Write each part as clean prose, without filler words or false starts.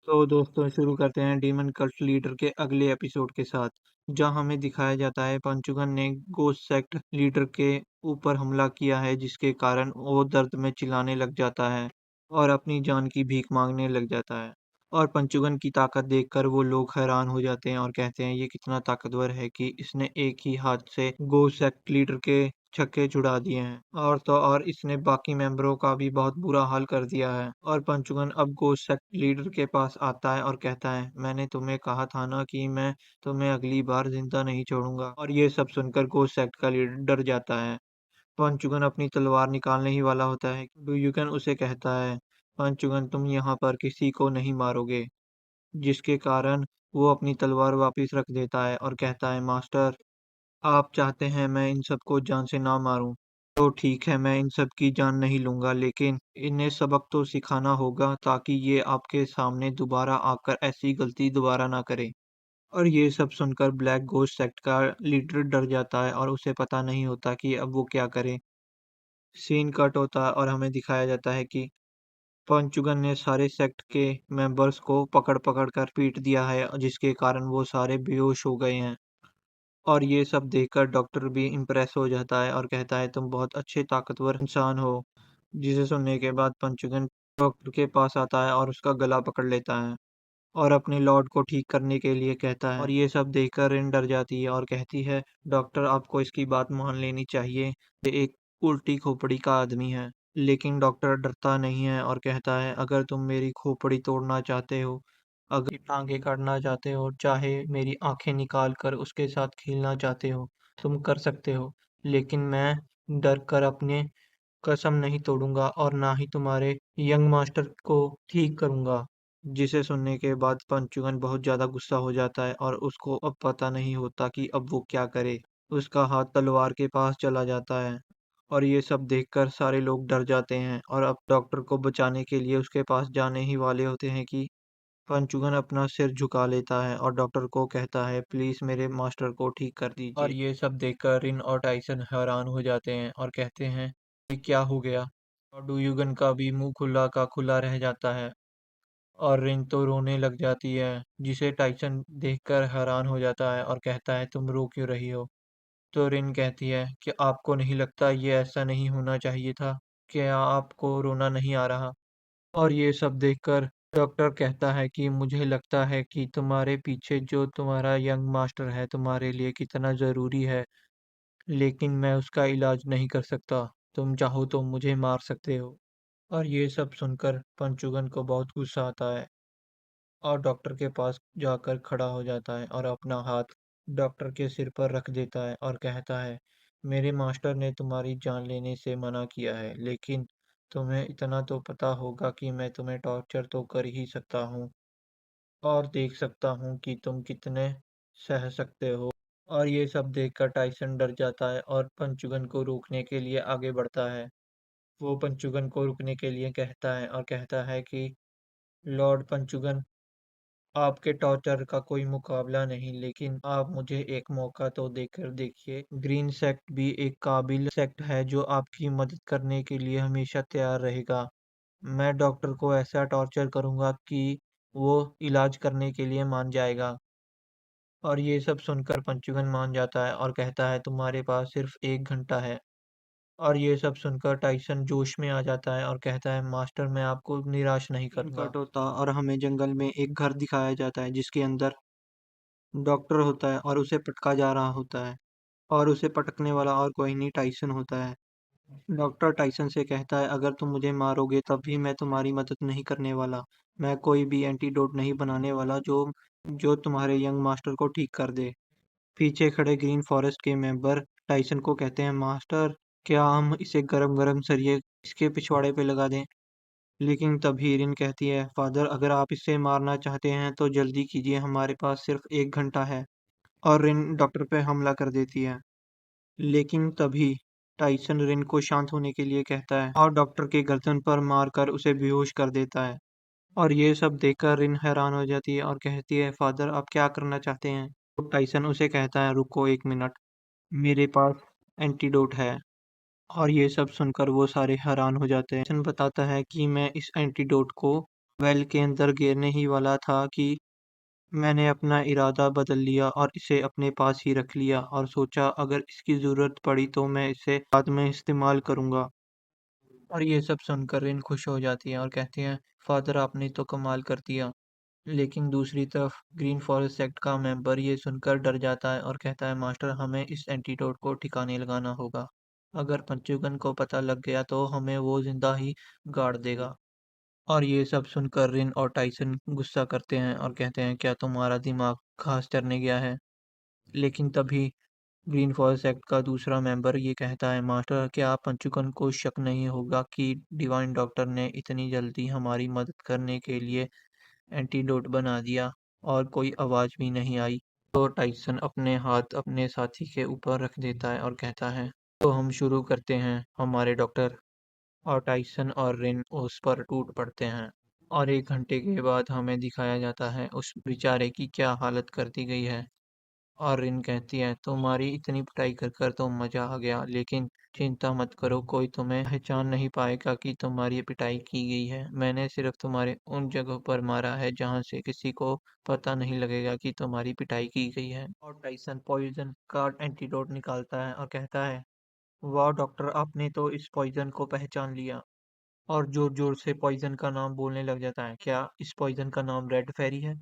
तो दोस्तों शुरू करते हैं डीमन कल्ट लीडर के अगले एपिसोड के साथ, जहां हमें दिखाया जाता है पंचुगन ने गोस्ट सेक्ट लीडर के ऊपर हमला किया है, जिसके कारण वो दर्द में चिल्लाने लग जाता है और अपनी जान की भीख मांगने लग जाता है। और पंचुगन की ताकत देखकर वो लोग हैरान हो जाते हैं और कहते हैं ये कितना ताकतवर है कि इसने एक ही हाथ से गोस्ट सेक्ट लीडर के छक्के छुड़ा दिए हैं। और तो और इसने बाकी मेंबरों का भी बहुत बुरा हाल कर दिया है। और पंचुगन अब गोस्ट सेक्ट लीडर के पास आता है और कहता है मैंने तुम्हें कहा था ना कि मैं तुम्हें अगली बार जिंदा नहीं छोड़ूंगा। और ये सब सुनकर गोस्ट सेक्ट का लीडर डर जाता है। पंचुगन अपनी तलवार निकालने ही वाला होता है। डुयुगन उसे कहता है पंचुगन तुम यहाँ पर किसी को नहीं मारोगे, जिसके कारण वो अपनी तलवार वापस रख देता है और कहता है मास्टर, आप चाहते हैं मैं इन सबको जान से ना मारूं, तो ठीक है मैं इन सब की जान नहीं लूंगा, लेकिन इन्हें सबक तो सिखाना होगा ताकि ये आपके सामने दोबारा आकर ऐसी गलती दोबारा ना करें। और ये सब सुनकर ब्लैक गोस्ट सेक्ट का लीडर डर जाता है और उसे पता नहीं होता कि अब वो क्या करे। सीन कट होता है और हमें दिखाया जाता है कि पंचुगन ने सारे सेक्ट के मेंबर्स को पकड़ पकड़ कर पीट दिया है, जिसके कारण वो सारे बेहोश हो गए हैं। और ये सब देखकर डॉक्टर भी इम्प्रेस हो जाता है और कहता है तुम बहुत अच्छे ताकतवर इंसान हो। जिसे सुनने के बाद पंचुगन डॉक्टर के पास आता है और उसका गला पकड़ लेता है और अपने लॉर्ड को ठीक करने के लिए कहता है। और ये सब देखकर रिन डर जाती है और कहती है डॉक्टर आपको इसकी बात मान लेनी चाहिए, ये एक उल्टी खोपड़ी का आदमी है। लेकिन डॉक्टर डरता नहीं है और कहता है अगर तुम मेरी खोपड़ी तोड़ना चाहते हो, अगर टांगे काटना चाहते हो, चाहे मेरी आंखें निकाल कर उसके साथ खेलना चाहते हो, तुम कर सकते हो। लेकिन मैं डर कर अपने कसम नहीं तोड़ूंगा और ना ही तुम्हारे यंग मास्टर को ठीक करूंगा। जिसे सुनने के बाद पंचुगन बहुत ज्यादा गुस्सा हो जाता है और उसको अब पता नहीं होता कि अब वो क्या करे। उसका हाथ तलवार के पास चला जाता है और ये सब देखकर सारे लोग डर जाते हैं और अब डॉक्टर को बचाने के लिए उसके पास जाने ही वाले होते हैं कि पंचुगन अपना सिर झुका लेता है और डॉक्टर को कहता है प्लीज मेरे मास्टर को ठीक कर दीजिए। और ये सब देखकर रिन और टाइसन हैरान हो जाते हैं और कहते हैं ये क्या हो गया। और डुयुगन का भी मुंह खुला का खुला रह जाता है और रिन तो रोने लग जाती है, जिसे टाइसन देखकर हैरान हो जाता है और कहता है तुम रो क्यों रही हो। तो रिन कहती है कि आपको नहीं लगता ये ऐसा नहीं होना चाहिए था, क्या आपको रोना नहीं आ रहा। और ये सब देखकर डॉक्टर कहता है कि मुझे लगता है कि तुम्हारे पीछे जो तुम्हारा यंग मास्टर है तुम्हारे लिए कितना ज़रूरी है, लेकिन मैं उसका इलाज नहीं कर सकता। तुम चाहो तो मुझे मार सकते हो। और ये सब सुनकर पंचुगन को बहुत गुस्सा आता है और डॉक्टर के पास जाकर खड़ा हो जाता है और अपना हाथ डॉक्टर के सिर पर रख देता है और कहता है मेरे मास्टर ने तुम्हारी जान लेने से मना किया है, लेकिन तुम्हें इतना तो पता होगा कि मैं तुम्हें टॉर्चर तो कर ही सकता हूँ और देख सकता हूँ कि तुम कितने सह सकते हो। और ये सब देखकर टाइसन डर जाता है और पंचुगन को रोकने के लिए आगे बढ़ता है। वो पंचुगन को रुकने के लिए कहता है और कहता है कि लॉर्ड पंचुगन, आपके टॉर्चर का कोई मुकाबला नहीं, लेकिन आप मुझे एक मौका तो देकर देखिए। ग्रीन सेक्ट भी एक काबिल सेक्ट है जो आपकी मदद करने के लिए हमेशा तैयार रहेगा। मैं डॉक्टर को ऐसा टॉर्चर करूंगा कि वो इलाज करने के लिए मान जाएगा। और ये सब सुनकर पंचुगन मान जाता है और कहता है तुम्हारे पास सिर्फ 1 घंटा है। और ये सब सुनकर टाइसन जोश में आ जाता है और कहता है मास्टर मैं आपको निराश नहीं करूंगा। कट होता और हमें जंगल में एक घर दिखाया जाता है जिसके अंदर डॉक्टर होता है और उसे पटका जा रहा होता है और उसे पटकने वाला और कोई नहीं टाइसन होता है। डॉक्टर टाइसन से कहता है अगर तुम मुझे मारोगे तब भी मैं तुम्हारी मदद नहीं करने वाला। मैं कोई भी एंटीडोट नहीं बनाने वाला जो जो तुम्हारे यंग मास्टर को ठीक कर दे। पीछे खड़े ग्रीन फॉरेस्ट के मेंबर टाइसन को कहते हैं मास्टर, क्या हम इसे गरम गरम सरिये इसके पिछवाड़े पे लगा दें। लेकिन तभी रिन कहती है फादर अगर आप इसे मारना चाहते हैं तो जल्दी कीजिए, हमारे पास सिर्फ 1 घंटा है। और रिन डॉक्टर पे हमला कर देती है। लेकिन तभी टाइसन रिन को शांत होने के लिए कहता है और डॉक्टर के गर्दन पर मारकर उसे बेहोश कर देता है। और ये सब देखकर रिन हैरान हो जाती है और कहती है फादर आप क्या करना चाहते हैं। तो टाइसन उसे कहता है रुको 1 मिनट, मेरे पास एंटीडोट है। और ये सब सुनकर वो सारे हैरान हो जाते हैं। टाइसन बताता है कि मैं इस एंटीडोट को वेल के अंदर गिरने ही वाला था कि मैंने अपना इरादा बदल लिया और इसे अपने पास ही रख लिया और सोचा अगर इसकी ज़रूरत पड़ी तो मैं इसे बाद में इस्तेमाल करूँगा। और ये सब सुनकर रिन खुश हो जाती है और कहती है, फादर आपने तो कमाल कर दिया। लेकिन दूसरी तरफ ग्रीन फॉरेस्ट सेक्ट का मेंबर ये सुनकर डर जाता है और कहता है, मास्टर हमें इस एंटीडोट को ठिकाने लगाना होगा। अगर पंचुगन को पता लग गया तो हमें वो जिंदा ही गाड़ देगा। और ये सब सुनकर रिन और टाइसन गुस्सा करते हैं और कहते हैं, क्या तुम्हारा दिमाग घास चरने गया है? लेकिन तभी ग्रीन फॉरेस्ट एक्ट का दूसरा मेंबर ये कहता है, मास्टर क्या पंचुकन को शक नहीं होगा कि डिवाइन डॉक्टर ने इतनी जल्दी हमारी मदद करने के लिए एंटीडोट बना दिया और कोई आवाज़ भी नहीं आई। तो टाइसन अपने हाथ अपने साथी के ऊपर रख देता है और कहता है, तो हम शुरू करते हैं हमारे डॉक्टर। और टाइसन और रिन उस पर टूट पड़ते हैं। और 1 घंटे के बाद हमें दिखाया जाता है उस बेचारे की क्या हालत कर दी गई है। और रिन कहती है, तुम्हारी इतनी पिटाई कर कर तो मजा आ गया, लेकिन चिंता मत करो, कोई तुम्हें पहचान नहीं पाएगा कि तुम्हारी पिटाई की गई है। मैंने सिर्फ तुम्हारे उन जगहों पर मारा है जहां से किसी को पता नहीं लगेगा कि तुम्हारी पिटाई की गई है। और टाइसन पॉइजन का एंटीडोट निकालता है और कहता है, वाह डॉक्टर, आपने तो इस पॉइजन को पहचान लिया। और जोर-जोर से पॉइज़न का नाम बोलने लग जाता है। क्या इस पॉइज़न का नाम रेड फेरी है?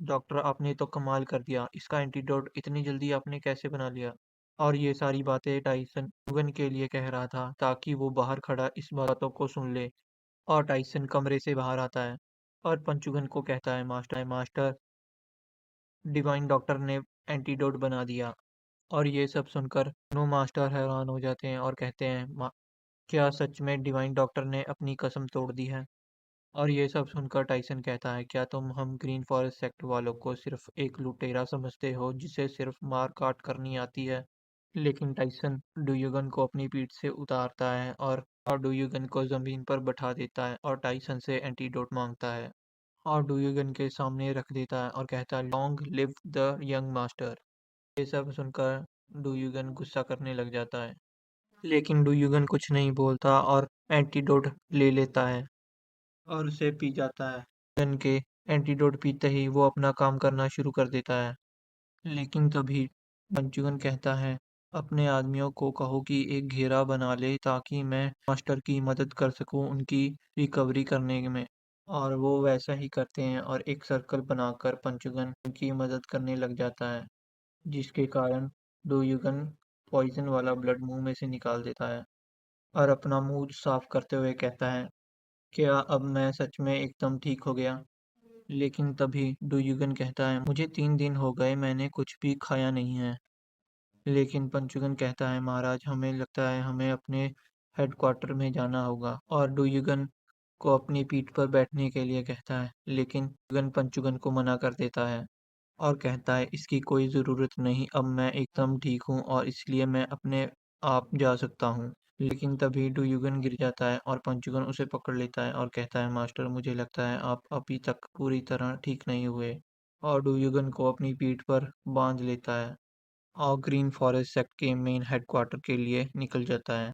डॉक्टर आपने तो कमाल कर दिया। इसका एंटीडोट इतनी जल्दी आपने कैसे बना लिया? और ये सारी बातें टाइसन ह्यूगन के लिए कह रहा था ताकि वो बाहर खड़ा इस बातों को सुन ले। और टाइसन कमरे से बाहर आता है और पंचुगन को कहता है, मास्टर डिवाइन डॉक्टर ने एंटीडोट बना दिया। और ये सब सुनकर दोनों मास्टर हैरान हो जाते हैं और कहते हैं, क्या सच में डिवाइन डॉक्टर ने अपनी कसम तोड़ दी है? और ये सब सुनकर टाइसन कहता है, क्या तुम हम ग्रीन फॉरेस्ट सेक्ट वालों को सिर्फ एक लुटेरा समझते हो जिसे सिर्फ मार काट करनी आती है? लेकिन टाइसन डुयुगन को अपनी पीठ से उतारता है और डुयुगन को जमीन पर बैठा देता है और टाइसन से एंटीडोट मांगता है और डुयुगन के सामने रख देता है और कहता है, long live the young master. ये सब सुनकर डुयुगन गुस्सा करने लग जाता है, लेकिन डुयुगन कुछ नहीं बोलता और एंटीडोट ले लेता है और उसे पी जाता है। गन के एंटीडोट पीते ही वो अपना काम करना शुरू कर देता है। लेकिन तभी पंचुगन कहता है, अपने आदमियों को कहो कि एक घेरा बना ले ताकि मैं मास्टर की मदद कर सकूं उनकी रिकवरी करने में। और वो वैसा ही करते हैं और एक सर्कल बनाकर पंचुगन उनकी मदद करने लग जाता है, जिसके कारण डोयुगन पॉइजन वाला ब्लड मुंह में से निकाल देता है और अपना मुंह साफ करते हुए कहता है, क्या अब मैं सच में एकदम ठीक हो गया? लेकिन तभी डुयुगन कहता है, मुझे 3 दिन हो गए मैंने कुछ भी खाया नहीं है। लेकिन पंचुगन कहता है, महाराज हमें लगता है हमें अपने हेडक्वार्टर में जाना होगा। और डुयुगन को अपनी पीठ पर बैठने के लिए कहता है, लेकिन डुयुगन पंचुगन को मना कर देता है और कहता है, इसकी कोई ज़रूरत नहीं, अब मैं एकदम ठीक हूँ और इसलिए मैं अपने आप जा सकता हूँ। लेकिन तभी डुयुगन गिर जाता है और पंचुगन उसे पकड़ लेता है और कहता है, मास्टर मुझे लगता है आप अभी तक पूरी तरह ठीक नहीं हुए। और डुयुगन को अपनी पीठ पर बांध लेता है और ग्रीन फॉरेस्ट सेक्ट के मेन हेडक्वार्टर के लिए निकल जाता है।